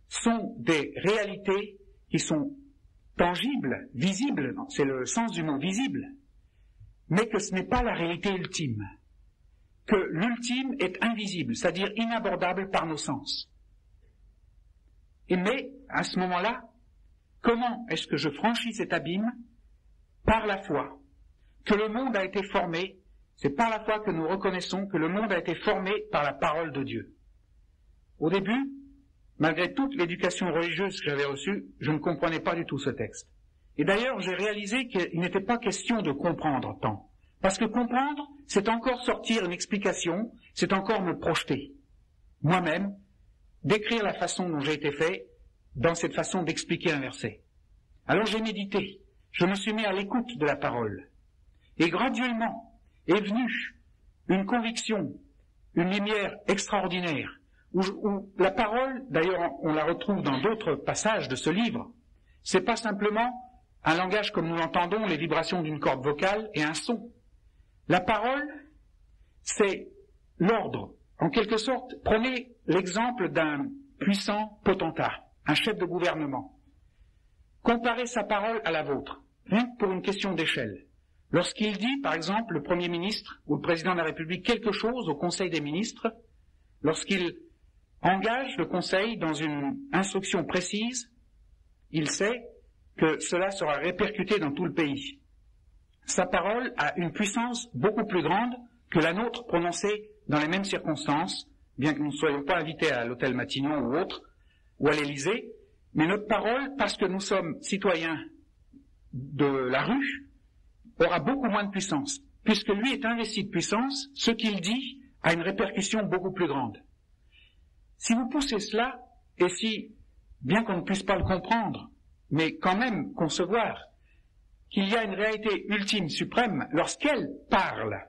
sont des réalités qui sont tangibles, visibles, c'est le sens du mot visible, mais que ce n'est pas la réalité ultime, que l'ultime est invisible, c'est-à-dire inabordable par nos sens. Mais, à ce moment-là, comment est-ce que je franchis cet abîme? Par la foi. Que le monde a été formé, c'est par la foi que nous reconnaissons que le monde a été formé par la parole de Dieu. Au début, malgré toute l'éducation religieuse que j'avais reçue, je ne comprenais pas du tout ce texte. Et d'ailleurs, j'ai réalisé qu'il n'était pas question de comprendre tant. Parce que comprendre, c'est encore sortir une explication, c'est encore me projeter. Moi-même, décrire la façon dont j'ai été fait dans cette façon d'expliquer un verset. Alors j'ai médité, je me suis mis à l'écoute de la parole. Et graduellement est venue une conviction, une lumière extraordinaire, où la parole, d'ailleurs on la retrouve dans d'autres passages de ce livre, c'est pas simplement un langage comme nous l'entendons, les vibrations d'une corde vocale et un son. La parole, c'est l'ordre. En quelque sorte, prenez l'exemple d'un puissant potentat, un chef de gouvernement. Comparez sa parole à la vôtre, rien que pour une question d'échelle. Lorsqu'il dit, par exemple, le Premier ministre ou le Président de la République quelque chose au Conseil des ministres, lorsqu'il engage le Conseil dans une instruction précise, il sait que cela sera répercuté dans tout le pays. Sa parole a une puissance beaucoup plus grande que la nôtre prononcée dans les mêmes circonstances, bien que nous ne soyons pas invités à l'hôtel Matignon ou autre, ou à l'Élysée, mais notre parole, parce que nous sommes citoyens de la rue, aura beaucoup moins de puissance. Puisque lui est investi de puissance, ce qu'il dit a une répercussion beaucoup plus grande. Si vous poussez cela, et si, bien qu'on ne puisse pas le comprendre, mais quand même concevoir qu'il y a une réalité ultime, suprême, lorsqu'elle parle,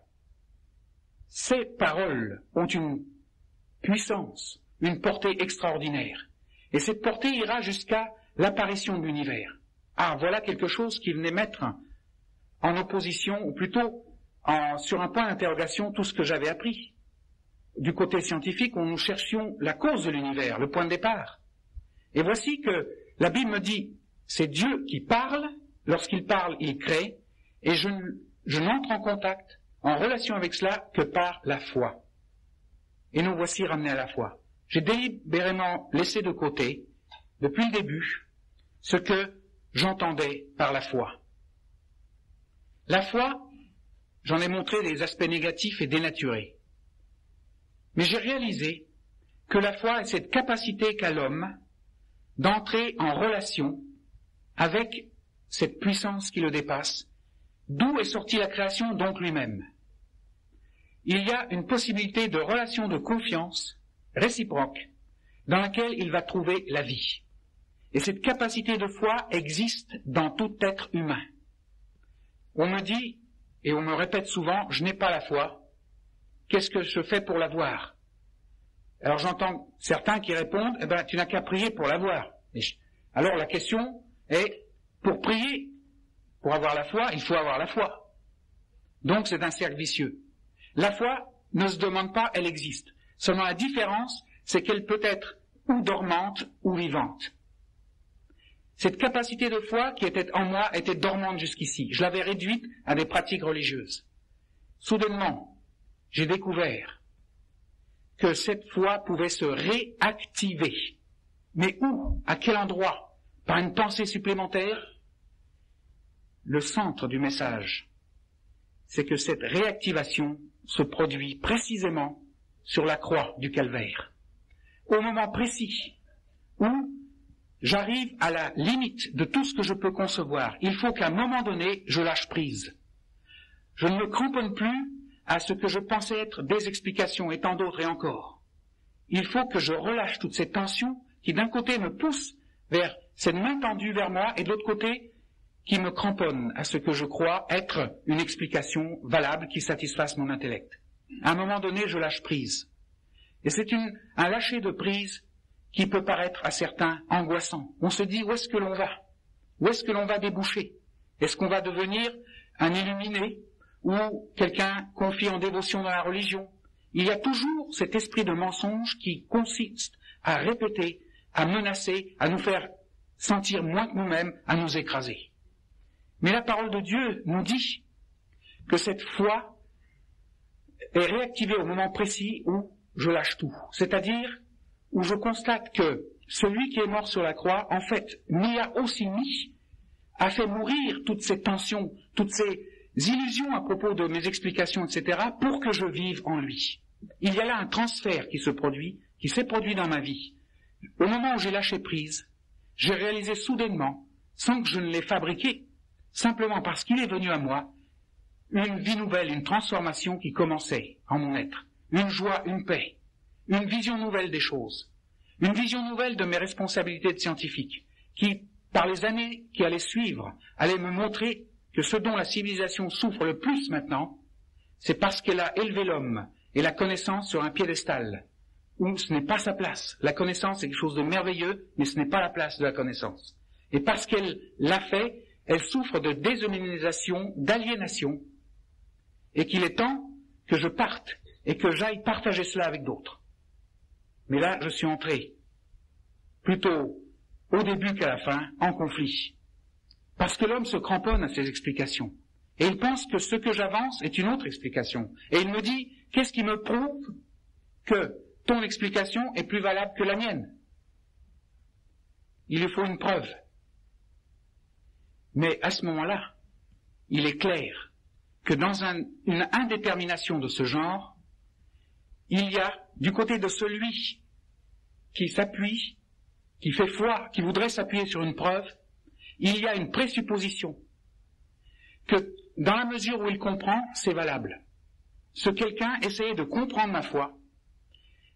ces paroles ont une puissance, une portée extraordinaire. Et cette portée ira jusqu'à l'apparition de l'univers. Ah, voilà quelque chose qui venait mettre en opposition, ou plutôt sur un point d'interrogation, tout ce que j'avais appris. Du côté scientifique, où nous cherchions la cause de l'univers, le point de départ. Et voici que la Bible me dit, c'est Dieu qui parle, lorsqu'il parle, il crée, et je n'entre en contact, en relation avec cela, que par la foi. Et nous voici ramenés à la foi. J'ai délibérément laissé de côté, depuis le début, ce que j'entendais par la foi. La foi, j'en ai montré des aspects négatifs et dénaturés. Mais j'ai réalisé que la foi est cette capacité qu'a l'homme d'entrer en relation avec cette puissance qui le dépasse, d'où est sortie la création, donc lui-même. Il y a une possibilité de relation de confiance réciproque dans laquelle il va trouver la vie. Et cette capacité de foi existe dans tout être humain. On me dit, et on me répète souvent, je n'ai pas la foi, qu'est-ce que je fais pour l'avoir? Alors j'entends certains qui répondent, eh ben tu n'as qu'à prier pour l'avoir. Alors la question est, pour prier, pour avoir la foi, il faut avoir la foi. Donc c'est un cercle vicieux. La foi ne se demande pas, elle existe. Seulement la différence, c'est qu'elle peut être ou dormante ou vivante. Cette capacité de foi qui était en moi était dormante jusqu'ici. Je l'avais réduite à des pratiques religieuses. Soudainement, j'ai découvert que cette foi pouvait se réactiver. Mais où? À quel endroit? Par une pensée supplémentaire? Le centre du message, c'est que cette réactivation se produit précisément sur la croix du calvaire. Au moment précis où j'arrive à la limite de tout ce que je peux concevoir, il faut qu'à un moment donné, je lâche prise. Je ne me cramponne plus à ce que je pensais être des explications et tant d'autres et encore. Il faut que je relâche toutes ces tensions qui d'un côté me poussent vers cette main tendue vers moi et de l'autre côté qui me cramponnent à ce que je crois être une explication valable qui satisfasse mon intellect. À un moment donné, je lâche prise. Et c'est un lâcher de prise qui peut paraître à certains angoissant. On se dit, où est-ce que l'on va? Où est-ce que l'on va déboucher? Est-ce qu'on va devenir un illuminé ou quelqu'un confié en dévotion dans la religion? Il y a toujours cet esprit de mensonge qui consiste à répéter, à menacer, à nous faire sentir moins que nous-mêmes, à nous écraser. Mais la parole de Dieu nous dit que cette foi est réactivée au moment précis où je lâche tout. C'est-à-dire où je constate que celui qui est mort sur la croix, en fait, m'y a aussi mis, a fait mourir toutes ces tensions, toutes ces illusions à propos de mes explications, etc., pour que je vive en lui. Il y a là un transfert qui se produit, qui s'est produit dans ma vie. Au moment où j'ai lâché prise, j'ai réalisé soudainement, sans que je ne l'ai fabriqué, simplement parce qu'il est venu à moi, une vie nouvelle, une transformation qui commençait en mon être, une joie, une paix, une vision nouvelle des choses, une vision nouvelle de mes responsabilités de scientifique, qui, par les années qui allaient suivre, allait me montrer que ce dont la civilisation souffre le plus maintenant, c'est parce qu'elle a élevé l'homme et la connaissance sur un piédestal, où ce n'est pas sa place. La connaissance est quelque chose de merveilleux, mais ce n'est pas la place de la connaissance. Et parce qu'elle l'a fait, elle souffre de déshumanisation, d'aliénation, et qu'il est temps que je parte et que j'aille partager cela avec d'autres. Mais là, je suis entré, plutôt au début qu'à la fin, en conflit. Parce que l'homme se cramponne à ses explications. Et il pense que ce que j'avance est une autre explication. Et il me dit, qu'est-ce qui me prouve que ton explication est plus valable que la mienne? Il lui faut une preuve. Mais à ce moment-là, il est clair que dans une indétermination de ce genre, il y a, du côté de celui qui s'appuie, qui fait foi, qui voudrait s'appuyer sur une preuve, il y a une présupposition que, dans la mesure où il comprend, c'est valable. Ce quelqu'un essayait de comprendre ma foi,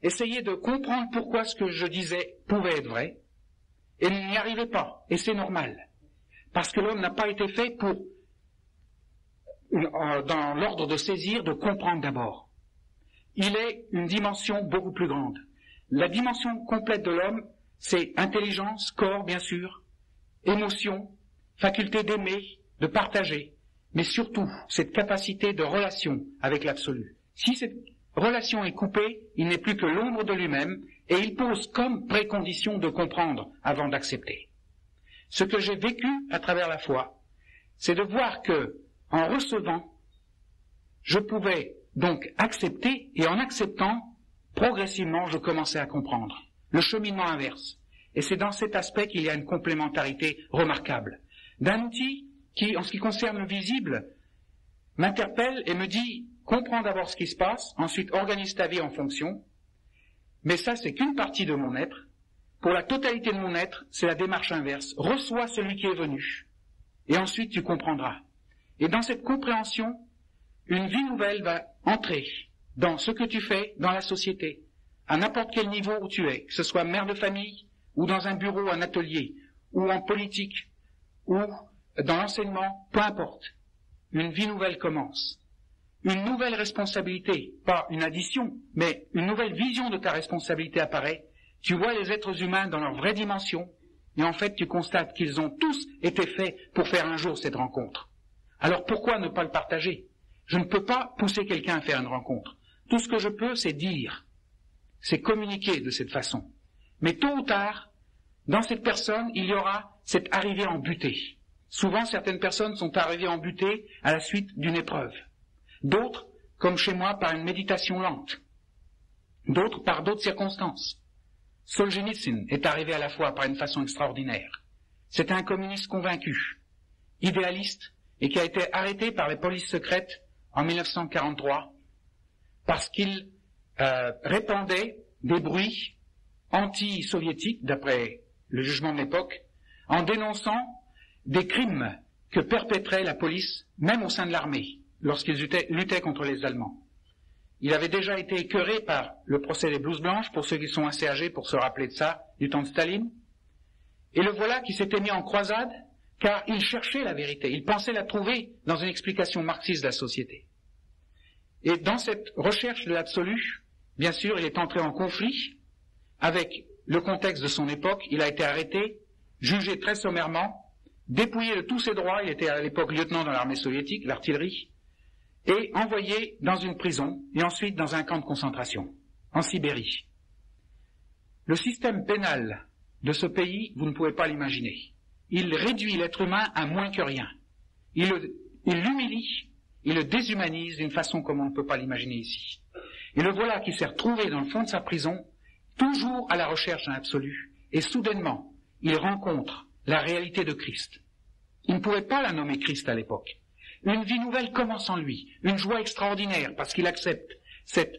essayait de comprendre pourquoi ce que je disais pouvait être vrai, et il n'y arrivait pas, et c'est normal, parce que l'homme n'a pas été fait pour, dans l'ordre de saisir, de comprendre d'abord. Il est une dimension beaucoup plus grande. La dimension complète de l'homme, c'est intelligence, corps, bien sûr, émotion, faculté d'aimer, de partager, mais surtout cette capacité de relation avec l'absolu. Si cette relation est coupée, il n'est plus que l'ombre de lui-même, et il pose comme précondition de comprendre avant d'accepter. Ce que j'ai vécu à travers la foi, c'est de voir que, en recevant, je pouvais donc accepter, et en acceptant, progressivement, je commençais à comprendre. Le cheminement inverse. Et c'est dans cet aspect qu'il y a une complémentarité remarquable. D'un outil qui, en ce qui concerne le visible, m'interpelle et me dit, comprends d'abord ce qui se passe, ensuite organise ta vie en fonction. Mais ça, c'est qu'une partie de mon être. Pour la totalité de mon être, c'est la démarche inverse. Reçois celui qui est venu. Et ensuite, tu comprendras. Et dans cette compréhension, une vie nouvelle va entrer dans ce que tu fais dans la société, à n'importe quel niveau où tu es, que ce soit mère de famille, ou dans un bureau, un atelier, ou en politique, ou dans l'enseignement, peu importe. Une vie nouvelle commence. Une nouvelle responsabilité, pas une addition, mais une nouvelle vision de ta responsabilité apparaît. Tu vois les êtres humains dans leur vraie dimension, et en fait tu constates qu'ils ont tous été faits pour faire un jour cette rencontre. Alors pourquoi ne pas le partager? Je ne peux pas pousser quelqu'un à faire une rencontre. Tout ce que je peux, c'est dire, c'est communiquer de cette façon. Mais tôt ou tard, dans cette personne, il y aura cette arrivée en butée. Souvent, certaines personnes sont arrivées en butée à la suite d'une épreuve. D'autres, comme chez moi, par une méditation lente. D'autres, par d'autres circonstances. Solzhenitsyn est arrivé à la fois par une façon extraordinaire. C'est un communiste convaincu, idéaliste, et qui a été arrêté par les polices secrètes en 1943 parce qu'il répandait des bruits anti-soviétiques, d'après le jugement de l'époque, en dénonçant des crimes que perpétrait la police, même au sein de l'armée, lorsqu'ils luttaient contre les Allemands. Il avait déjà été écœuré par le procès des blouses blanches, pour ceux qui sont assez âgés pour se rappeler de ça, du temps de Staline. Et le voilà qui s'était mis en croisade, car il cherchait la vérité, il pensait la trouver dans une explication marxiste de la société. Et dans cette recherche de l'absolu, bien sûr, il est entré en conflit avec le contexte de son époque. Il a été arrêté, jugé très sommairement, dépouillé de tous ses droits, il était à l'époque lieutenant dans l'armée soviétique, l'artillerie, et envoyé dans une prison, et ensuite dans un camp de concentration, en Sibérie. Le système pénal de ce pays, vous ne pouvez pas l'imaginer. Il réduit l'être humain à moins que rien. Il l'humilie, il le déshumanise d'une façon comme on ne peut pas l'imaginer ici. Et le voilà qui s'est retrouvé dans le fond de sa prison, toujours à la recherche d'un absolu, et soudainement, il rencontre la réalité de Christ. Il ne pouvait pas la nommer Christ à l'époque. Une vie nouvelle commence en lui, une joie extraordinaire, parce qu'il accepte cette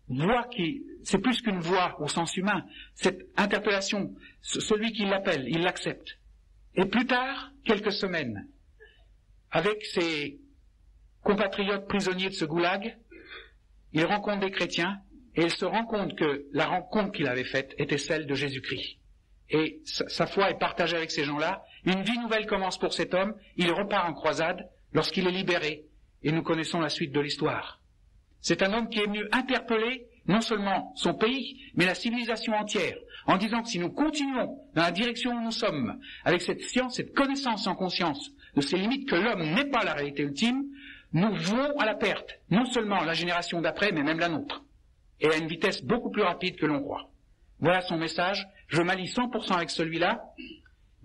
voix qui, c'est plus qu'une voix au sens humain, cette interpellation, celui qui l'appelle, il l'accepte. Et plus tard, quelques semaines, avec ses compatriotes prisonniers de ce goulag, il rencontre des chrétiens, et il se rend compte que la rencontre qu'il avait faite était celle de Jésus-Christ. Et sa foi est partagée avec ces gens-là. Une vie nouvelle commence pour cet homme, il repart en croisade lorsqu'il est libéré, et nous connaissons la suite de l'histoire. C'est un homme qui est venu interpeller non seulement son pays, mais la civilisation entière, en disant que si nous continuons dans la direction où nous sommes, avec cette science, cette connaissance en conscience de ces limites que l'homme n'est pas la réalité ultime, nous vouons à la perte, non seulement la génération d'après, mais même la nôtre, et à une vitesse beaucoup plus rapide que l'on croit. Voilà son message, je m'allie 100% avec celui-là,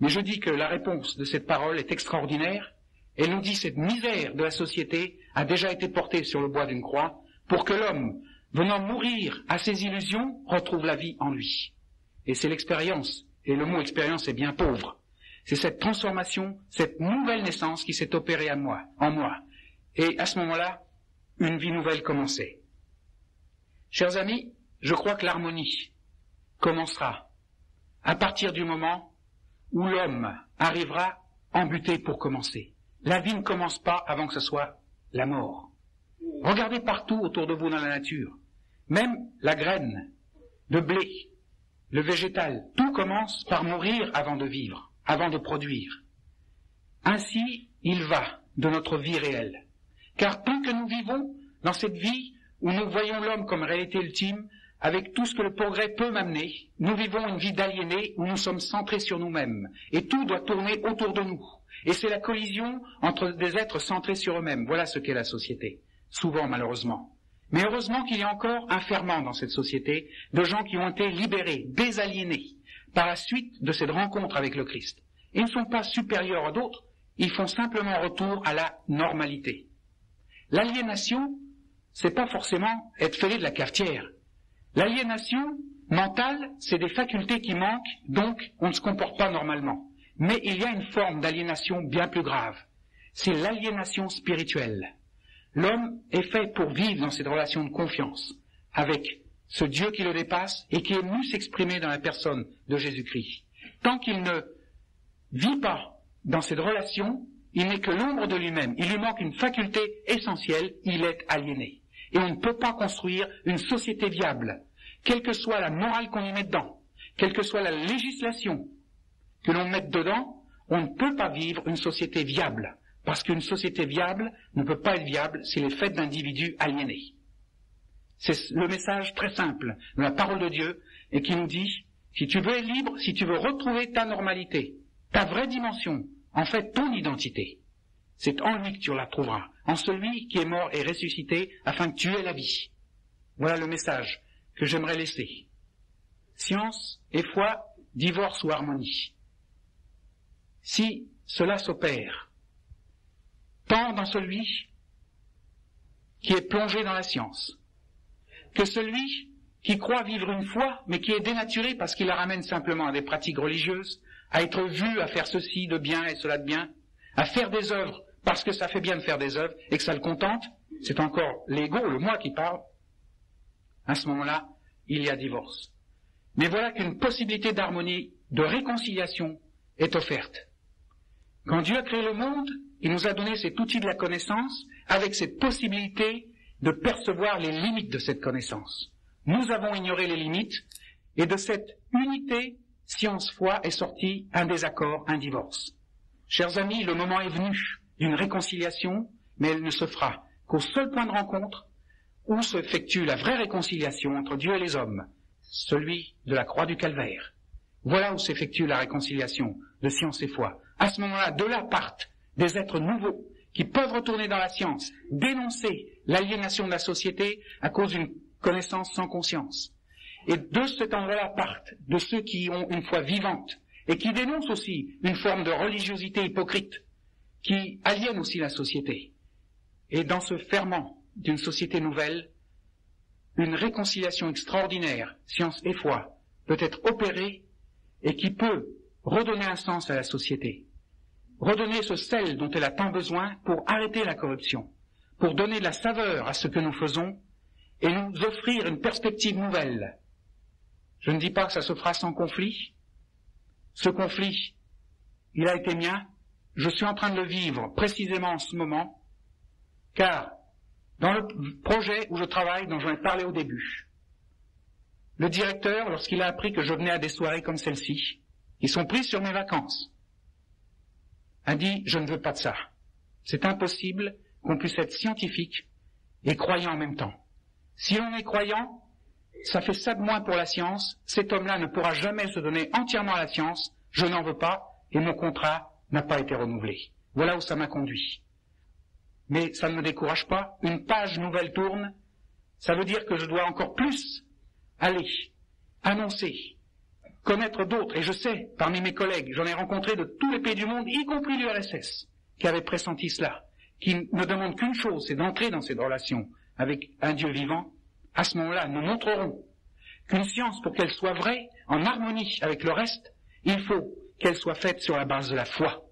mais je dis que la réponse de cette parole est extraordinaire. Elle nous dit cette misère de la société a déjà été portée sur le bois d'une croix pour que l'homme, venant mourir à ses illusions, retrouve la vie en lui. Et c'est l'expérience, et le mot expérience est bien pauvre. C'est cette transformation, cette nouvelle naissance qui s'est opérée en moi. Et à ce moment-là, une vie nouvelle commençait. Chers amis, je crois que l'harmonie commencera à partir du moment où l'homme arrivera embuté pour commencer. La vie ne commence pas avant que ce soit la mort. Regardez partout autour de vous dans la nature. Même la graine de blé, le végétal, tout commence par mourir avant de vivre, avant de produire. Ainsi, il va de notre vie réelle. Car tant que nous vivons dans cette vie où nous voyons l'homme comme réalité ultime, avec tout ce que le progrès peut m'amener, nous vivons une vie d'aliénés où nous sommes centrés sur nous-mêmes. Et tout doit tourner autour de nous. Et c'est la collision entre des êtres centrés sur eux-mêmes. Voilà ce qu'est la société. Souvent, malheureusement. Mais heureusement qu'il y a encore un ferment dans cette société de gens qui ont été libérés, désaliénés, par la suite de cette rencontre avec le Christ. Ils ne sont pas supérieurs à d'autres, ils font simplement retour à la normalité. L'aliénation, c'est pas forcément être fêlé de la cafetière. L'aliénation mentale, c'est des facultés qui manquent, donc on ne se comporte pas normalement. Mais il y a une forme d'aliénation bien plus grave. C'est l'aliénation spirituelle. L'homme est fait pour vivre dans cette relation de confiance avec ce Dieu qui le dépasse et qui est venu s'exprimer dans la personne de Jésus-Christ. Tant qu'il ne vit pas dans cette relation, il n'est que l'ombre de lui-même. Il lui manque une faculté essentielle, il est aliéné. Et on ne peut pas construire une société viable, quelle que soit la morale qu'on y met dedans, quelle que soit la législation que l'on mette dedans, on ne peut pas vivre une société viable. Parce qu'une société viable ne peut pas être viable s'il est faite d'individus aliénés. C'est le message très simple de la parole de Dieu et qui nous dit, si tu veux être libre, si tu veux retrouver ta normalité, ta vraie dimension, en fait ton identité, c'est en lui que tu la trouveras, en celui qui est mort et ressuscité afin que tu aies la vie. Voilà le message que j'aimerais laisser. Science et foi, divorce ou harmonie. Si cela s'opère, tant dans celui qui est plongé dans la science, que celui qui croit vivre une foi, mais qui est dénaturé parce qu'il la ramène simplement à des pratiques religieuses, à être vu à faire ceci de bien et cela de bien, à faire des œuvres parce que ça fait bien de faire des œuvres et que ça le contente, c'est encore l'ego, le moi qui parle. À ce moment-là, il y a divorce. Mais voilà qu'une possibilité d'harmonie, de réconciliation est offerte. Quand Dieu a créé le monde, il nous a donné cet outil de la connaissance avec cette possibilité de percevoir les limites de cette connaissance. Nous avons ignoré les limites et de cette unité, science-foi, est sorti un désaccord, un divorce. Chers amis, le moment est venu d'une réconciliation, mais elle ne se fera qu'au seul point de rencontre où s'effectue la vraie réconciliation entre Dieu et les hommes, celui de la croix du Calvaire. Voilà où s'effectue la réconciliation de science et foi. À ce moment-là, de là partent des êtres nouveaux qui peuvent retourner dans la science, dénoncer l'aliénation de la société à cause d'une connaissance sans conscience. Et de cet endroit-là partent de ceux qui ont une foi vivante et qui dénoncent aussi une forme de religiosité hypocrite qui aliène aussi la société. Et dans ce ferment d'une société nouvelle, une réconciliation extraordinaire, science et foi, peut être opérée et qui peut redonner un sens à la société, redonner ce sel dont elle a tant besoin pour arrêter la corruption, pour donner de la saveur à ce que nous faisons et nous offrir une perspective nouvelle. Je ne dis pas que ça se fera sans conflit. Ce conflit, il a été mien. Je suis en train de le vivre précisément en ce moment, car dans le projet où je travaille, dont j'en ai parlé au début, le directeur, lorsqu'il a appris que je venais à des soirées comme celle-ci, qui sont prises sur mes vacances, a dit « Je ne veux pas de ça. C'est impossible qu'on puisse être scientifique et croyant en même temps. Si l'on est croyant, ça fait ça de moins pour la science. Cet homme-là ne pourra jamais se donner entièrement à la science. Je n'en veux pas et mon contrat n'a pas été renouvelé. » Voilà où ça m'a conduit. Mais ça ne me décourage pas. Une page nouvelle tourne. Ça veut dire que je dois encore plus aller, annoncer, connaître d'autres. Et je sais, parmi mes collègues, j'en ai rencontré de tous les pays du monde, y compris l'URSS, qui avaient pressenti cela, qui ne demandent qu'une chose, c'est d'entrer dans cette relation avec un Dieu vivant. À ce moment-là, nous montrerons qu'une science, pour qu'elle soit vraie, en harmonie avec le reste, il faut qu'elle soit faite sur la base de la foi.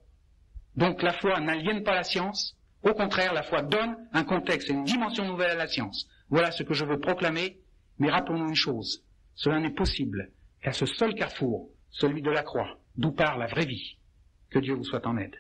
Donc la foi n'aliène pas la science, Au contraire, la foi donne un contexte et une dimension nouvelle à la science. Voilà ce que je veux proclamer, mais rappelons-nous une chose. Cela n'est possible qu'à ce seul carrefour, celui de la croix, d'où part la vraie vie. Que Dieu vous soit en aide.